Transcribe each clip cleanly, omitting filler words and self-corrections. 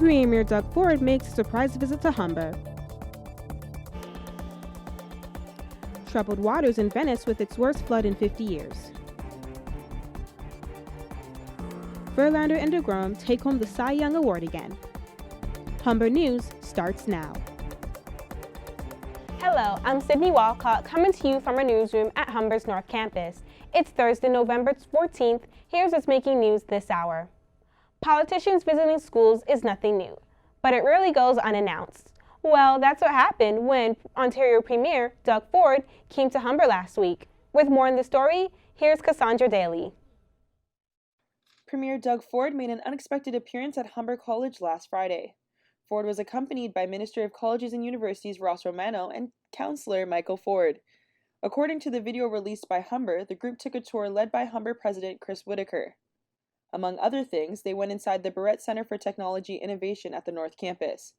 Premier Doug Ford makes a surprise visit to Humber. Troubled waters in Venice with its worst flood in 50 years. Verlander and DeGrom take home the Cy Young Award again. Humber News starts now. Hello, I'm Sydney Walcott coming to you from our newsroom at Humber's North Campus. It's Thursday, November 14th. Here's what's making news this hour. Politicians visiting schools is nothing new, but it rarely goes unannounced. Well, that's what happened when Ontario Premier Doug Ford came to Humber last week. With more in the story, here's Cassandra Daly. Premier Doug Ford made an unexpected appearance at Humber College last Friday. Ford was accompanied by Minister of Colleges and Universities Ross Romano and Councillor Michael Ford. According to the video released by Humber, the group took a tour led by Humber President Chris Whitaker. Among other things, they went inside the Barrett Center for Technology Innovation at the North Campus.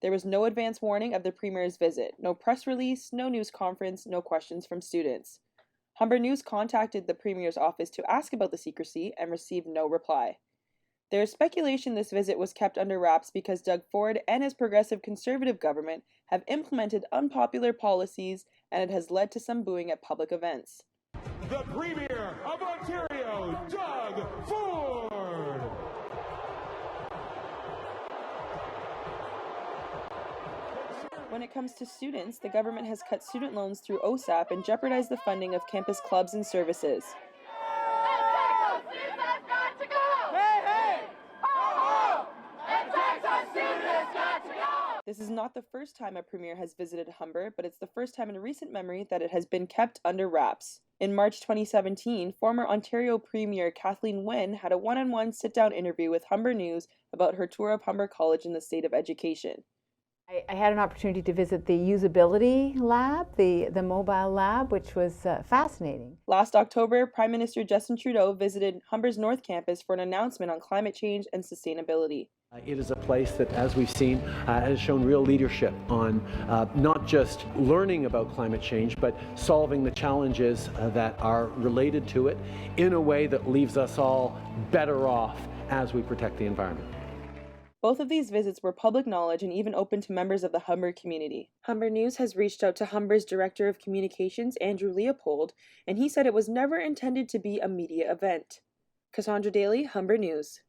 There was no advance warning of the Premier's visit, no press release, no news conference, no questions from students. Humber News contacted the Premier's office to ask about the secrecy and received no reply. There is speculation this visit was kept under wraps because Doug Ford and his progressive conservative government have implemented unpopular policies and it has led to some booing at public events. The Premier of Ontario, Doug Ford! When it comes to students, the government has cut student loans through OSAP and jeopardized the funding of campus clubs and services. This is not the first time a premier has visited Humber, but it's the first time in recent memory that it has been kept under wraps. In March 2017, former Ontario Premier Kathleen Wynne had a one-on-one sit-down interview with Humber News about her tour of Humber College and the state of education. I had an opportunity to visit the usability lab, the mobile lab, which was fascinating. Last October, Prime Minister Justin Trudeau visited Humber's North Campus for an announcement on climate change and sustainability. It is a place that, as we've seen, has shown real leadership on not just learning about climate change, but solving the challenges that are related to it in a way that leaves us all better off as we protect the environment. Both of these visits were public knowledge and even open to members of the Humber community. Humber News has reached out to Humber's Director of Communications, Andrew Leopold, and he said it was never intended to be a media event. Cassandra Daly, Humber News.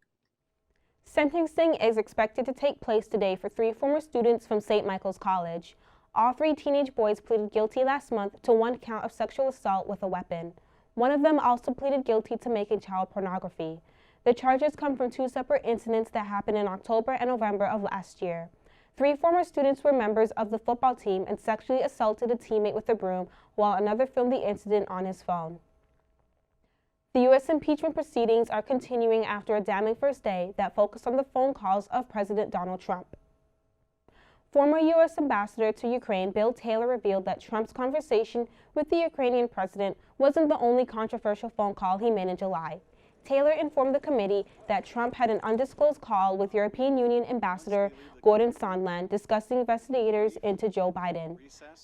Sentencing is expected to take place today for 3 former students from St. Michael's College. All 3 teenage boys pleaded guilty last month to 1 count of sexual assault with a weapon. One of them also pleaded guilty to making child pornography. The charges come from 2 separate incidents that happened in October and November of last year. 3 former students were members of the football team and sexually assaulted a teammate with a broom while another filmed the incident on his phone. The U.S. impeachment proceedings are continuing after a damning first day that focused on the phone calls of President Donald Trump. Former U.S. Ambassador to Ukraine Bill Taylor revealed that Trump's conversation with the Ukrainian president wasn't the only controversial phone call he made in July. Taylor informed the committee that Trump had an undisclosed call with European Union Ambassador Gordon Sondland discussing investigators into Joe Biden.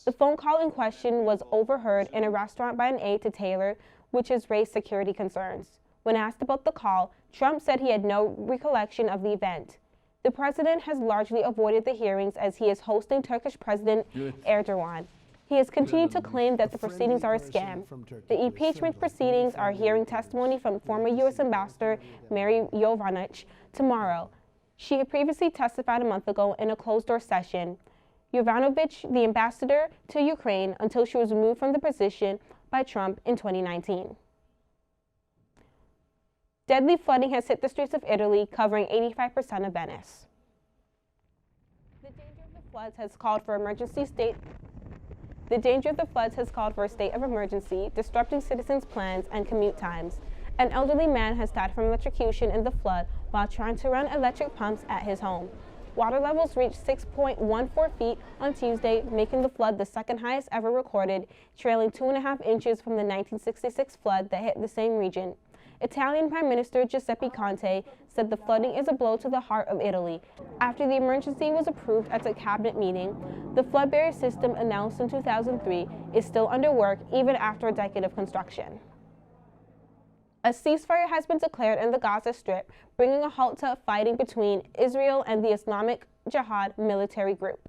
The phone call in question was overheard in a restaurant by an aide to Taylor, which has raised security concerns. When asked about the call, Trump said he had no recollection of the event. The president has largely avoided the hearings as he is hosting Turkish President Erdogan. He has continued to claim that the proceedings are a scam. The impeachment proceedings are hearing testimony from former U.S. Ambassador Mary Yovanovitch tomorrow. She had previously testified a month ago in a closed-door session. Yovanovitch, the ambassador to Ukraine, until she was removed from the position by Trump in 2019. Deadly flooding has hit the streets of Italy, covering 85% of Venice. The danger of the floods has called for a state of emergency, disrupting citizens' plans and commute times. An elderly man has died from electrocution in the flood while trying to run electric pumps at his home. Water levels reached 6.14 feet on Tuesday, making the flood the second highest ever recorded, trailing 2.5 inches from the 1966 flood that hit the same region. Italian Prime Minister Giuseppe Conte said the flooding is a blow to the heart of Italy. After the emergency was approved at a cabinet meeting, the flood barrier system announced in 2003 is still under work even after a decade of construction. A ceasefire has been declared in the Gaza Strip, bringing a halt to fighting between Israel and the Islamic Jihad military group.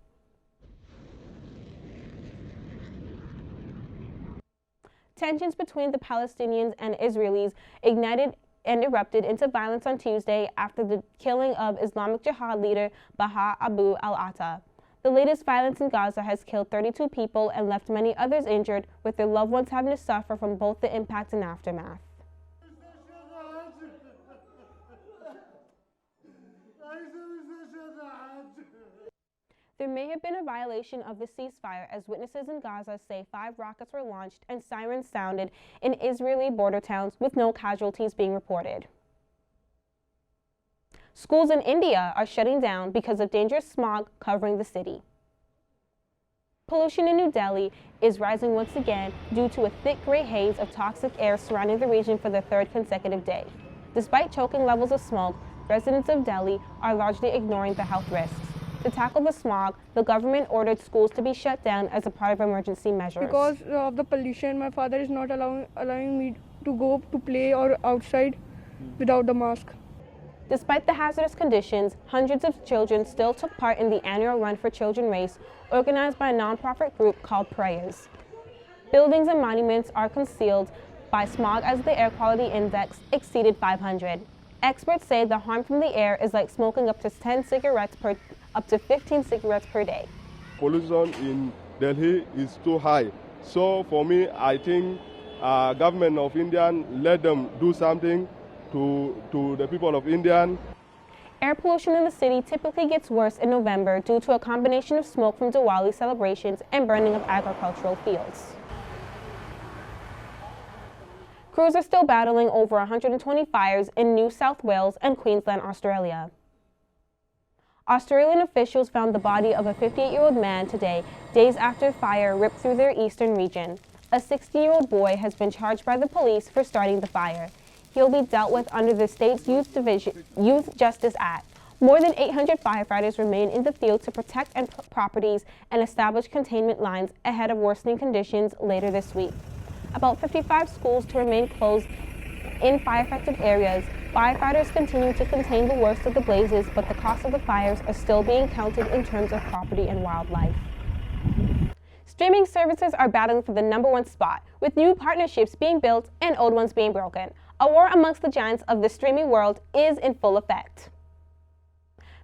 Tensions between the Palestinians and Israelis ignited and erupted into violence on Tuesday after the killing of Islamic Jihad leader Baha Abu al-Atta. The latest violence in Gaza has killed 32 people and left many others injured, with their loved ones having to suffer from both the impact and aftermath. There may have been a violation of the ceasefire, as witnesses in Gaza say 5 rockets were launched and sirens sounded in Israeli border towns, with no casualties being reported. Schools in India are shutting down because of dangerous smog covering the city. Pollution in New Delhi is rising once again due to a thick gray haze of toxic air surrounding the region for the 3rd consecutive day. Despite choking levels of smoke, residents of Delhi are largely ignoring the health risks. To tackle the smog, the government ordered schools to be shut down as a part of emergency measures. Because of the pollution, my father is not allowing me to go to play or outside without the mask. Despite the hazardous conditions, hundreds of children still took part in the annual Run for Children race organized by a nonprofit group called Prayas. Buildings and monuments are concealed by smog as the air quality index exceeded 500. Experts say the harm from the air is like smoking up to 15 cigarettes per day. Pollution in Delhi is too high. So for me, I think government of India, let them do something to the people of India. Air pollution in the city typically gets worse in November due to a combination of smoke from Diwali celebrations and burning of agricultural fields. Crews are still battling over 120 fires in New South Wales and Queensland, Australia. Australian officials found the body of a 58-year-old man today, days after fire ripped through their eastern region. A 60-year-old boy has been charged by the police for starting the fire. He'll be dealt with under the state's Youth Justice Act. More than 800 firefighters remain in the field to protect properties and establish containment lines ahead of worsening conditions later this week. About 55 schools to remain closed in fire-affected areas. Firefighters continue to contain the worst of the blazes, but the cost of the fires are still being counted in terms of property and wildlife. Streaming services are battling for the #1 spot, with new partnerships being built and old ones being broken. A war amongst the giants of the streaming world is in full effect.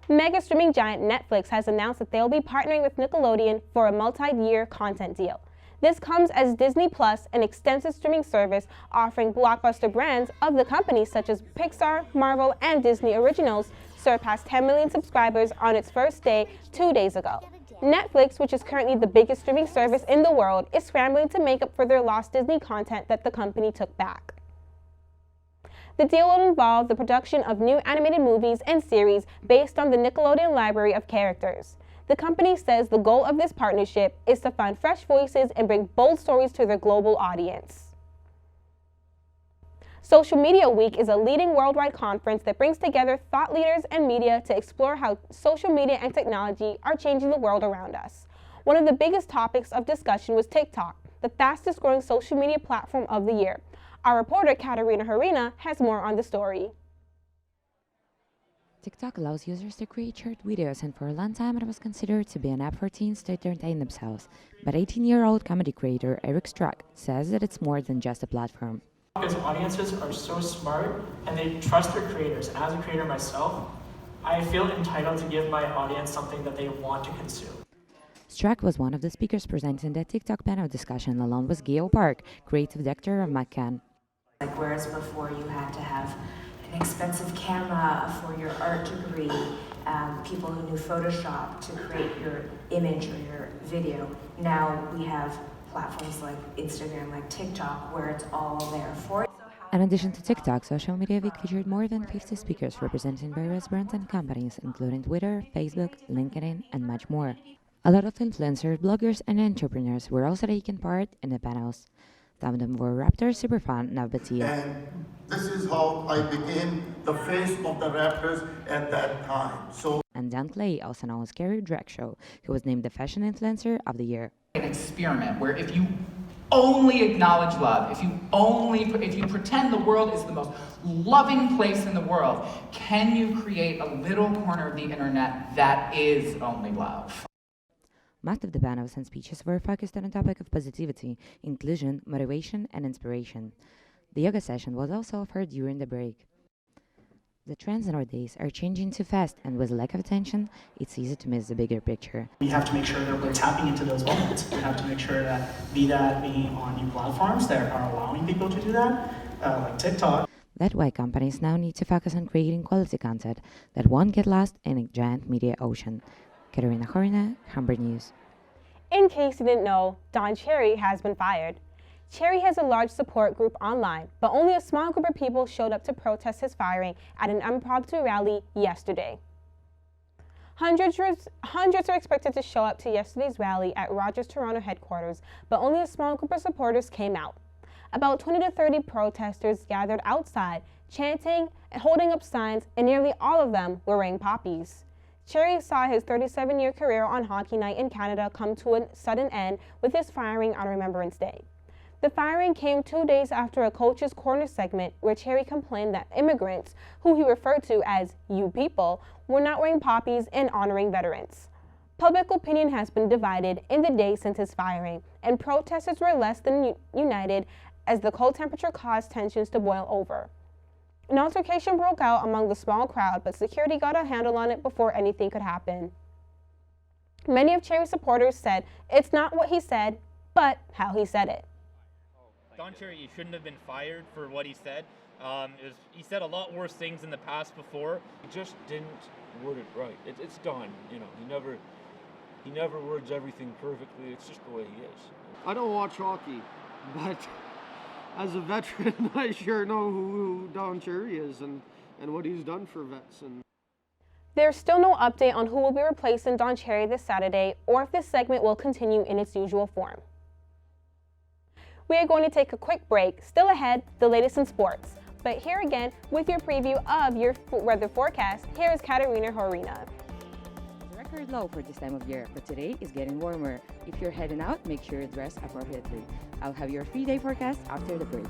Mega streaming giant Netflix has announced that they will be partnering with Nickelodeon for a multi-year content deal. This comes as Disney Plus, an extensive streaming service offering blockbuster brands of the companies such as Pixar, Marvel, and Disney Originals, surpassed 10 million subscribers on its first day 2 days ago. Netflix, which is currently the biggest streaming service in the world, is scrambling to make up for their lost Disney content that the company took back. The deal will involve the production of new animated movies and series based on the Nickelodeon library of characters. The company says the goal of this partnership is to find fresh voices and bring bold stories to their global audience. Social Media Week is a leading worldwide conference that brings together thought leaders and media to explore how social media and technology are changing the world around us. One of the biggest topics of discussion was TikTok, the fastest growing social media platform of the year. Our reporter Katerina Harina has more on the story. TikTok allows users to create short videos, and for a long time it was considered to be an app for teens to entertain themselves. But 18-year-old comedy creator Eric Struck says that it's more than just a platform. Because audiences are so smart and they trust their creators. As a creator myself, I feel entitled to give my audience something that they want to consume. Struck was one of the speakers presenting the TikTok panel discussion, along with Geo Park, creative director of McCann. Like whereas before you had to have an expensive camera for your art degree, people who knew Photoshop to create your image or your video. Now we have platforms like Instagram, like TikTok, where it's all there for you. In addition to TikTok, Social Media Week featured more than 50 speakers representing various brands and companies, including Twitter, Facebook, LinkedIn, and much more. A lot of influencers, bloggers, and entrepreneurs were also taking part in the panels. Some of them were Raptors superfan Navbatia. And this is how I became the face of the Raptors at that time. And Dan Clay, also known as Carrie Drag Show, who was named the Fashion Influencer of the Year. An experiment where if you only acknowledge love, if you pretend the world is the most loving place in the world, can you create a little corner of the internet that is only love? Most of the panels and speeches were focused on a topic of positivity, inclusion, motivation, and inspiration. The yoga session was also offered during the break. The trends nowadays are changing too fast, and with lack of attention, it's easy to miss the bigger picture. We have to make sure that we're tapping into those moments. We have to make sure that be on new platforms that are allowing people to do that, like TikTok. That's why companies now need to focus on creating quality content that won't get lost in a giant media ocean. Katerina Horina, Humber News. In case you didn't know, Don Cherry has been fired. Cherry has a large support group online, but only a small group of people showed up to protest his firing at an unpopular rally yesterday. Hundreds are expected to show up to yesterday's rally at Rogers Toronto headquarters, but only a small group of supporters came out. About 20 to 30 protesters gathered outside, chanting and holding up signs, and nearly all of them were wearing poppies. Cherry saw his 37-year career on Hockey Night in Canada come to a sudden end with his firing on Remembrance Day. The firing came 2 days after a Coach's Corner segment where Cherry complained that immigrants, who he referred to as "you people," were not wearing poppies and honoring veterans. Public opinion has been divided in the days since his firing, and protesters were less than united as the cold temperature caused tensions to boil over. An altercation broke out among the small crowd, but security got a handle on it before anything could happen. Many of Cherry's supporters said it's not what he said, but how he said it. Don Cherry, you shouldn't have been fired for what he said. He said a lot worse things in the past before. He just didn't word it right. It's Don, you know. He never words everything perfectly. It's just the way he is. I don't watch hockey, but as a veteran, I sure know who Don Cherry is and what he's done for vets. There's still no update on who will be replacing Don Cherry this Saturday or if this segment will continue in its usual form. We are going to take a quick break. Still ahead, the latest in sports. But here again, with your preview of your weather forecast, here is Katerina Horina. It's a record low for this time of year, but today is getting warmer. If you're heading out, make sure you dress appropriately. I'll have your 3-day forecast after the break.